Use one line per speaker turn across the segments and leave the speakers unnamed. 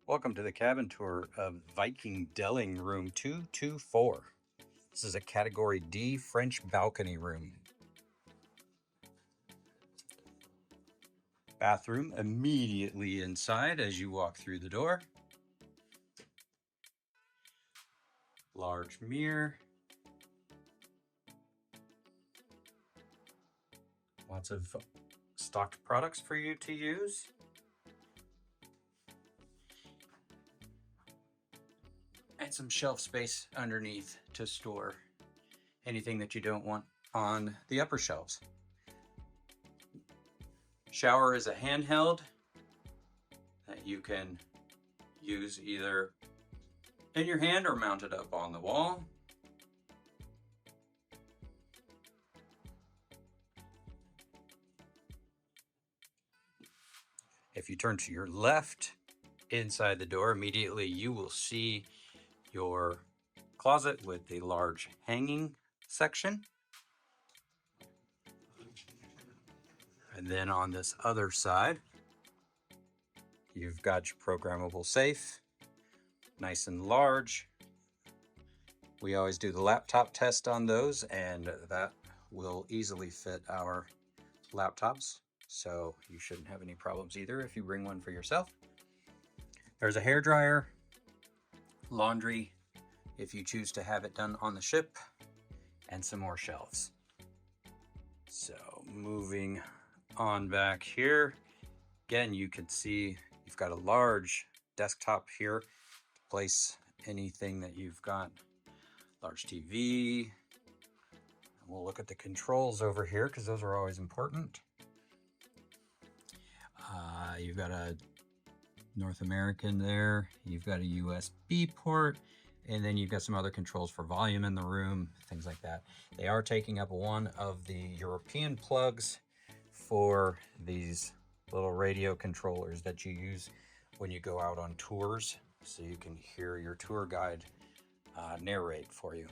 Welcome to the cabin tour of Viking Delling Room 224. This is a Category D French balcony room. Bathroom immediately inside as you walk through the door. Large mirror. Lots of stocked products for you to use. And some shelf space underneath to store anything that you don't want on the upper shelves. Shower is a handheld that you can use either in your hand or mounted up on the wall. If you turn to your left inside the door, immediately you will see your closet with the large hanging section. And then on this other side, you've got your programmable safe, nice and large. We always do the laptop test on those, and that will easily fit our laptops. So you shouldn't have any problems either if you bring one for yourself. There's a hair dryer, laundry if you choose to have it done on the ship, and some more shelves. So moving on back here, again, you can see you've got a large desktop here to place anything that you've got. Large TV. We'll look at the controls over here because those are always important. You've got a North American there. You've got a USB port, and then you've got some other controls for volume in the room, things like that. They are taking up one of the European plugs for these little radio controllers that you use when you go out on tours, so you can hear your tour guide narrate for you.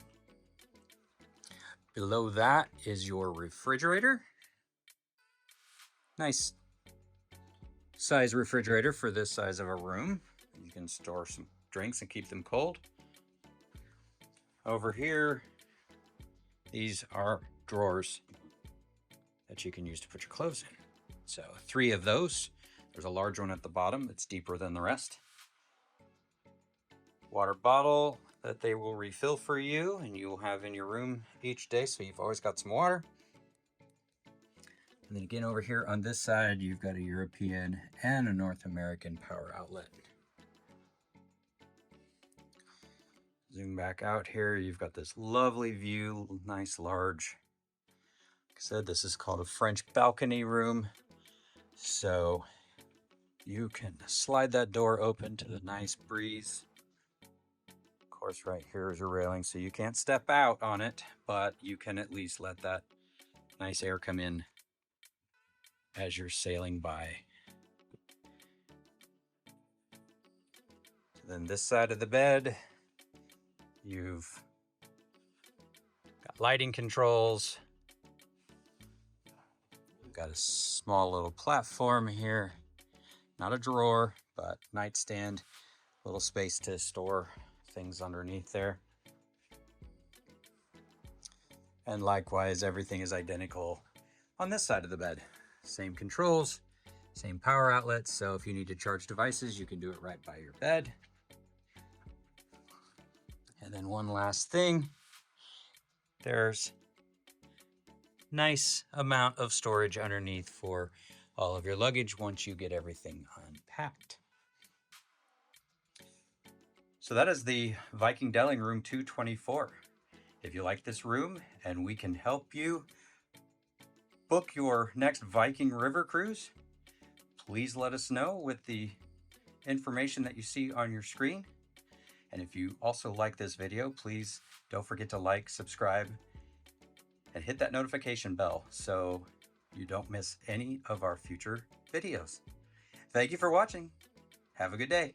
Below that is your refrigerator. Nice size refrigerator for this size of a room. You can store some drinks and keep them cold. Over here, these are drawers that you can use to put your clothes in. So 3 of those. There's a large one at the bottom that's deeper than the rest. Water bottle that they will refill for you and you will have in your room each day, so you've always got some water. And then again over here on this side, you've got a European and a North American power outlet. Zoom back out here, you've got this lovely view, nice large. Like I said, this is called a French balcony room. So you can slide that door open to the nice breeze. Of course, right here is a railing, so you can't step out on it, but you can at least let that nice air come in as you're sailing by. Then this side of the bed, you've got lighting controls. You've got a small little platform here, not a drawer, but nightstand, little space to store things underneath there. And likewise, everything is identical on this side of the bed. Same controls, same power outlets, so if you need to charge devices, you can do it right by your bed. And then one last thing, there's nice amount of storage underneath for all of your luggage once you get everything unpacked. So that is the Viking Delling Room 224. If you like this room and we can help you book your next Viking River cruise, please let us know with the information that you see on your screen. And if you also like this video, please don't forget to like, subscribe, and hit that notification bell so you don't miss any of our future videos. Thank you for watching. Have a good day.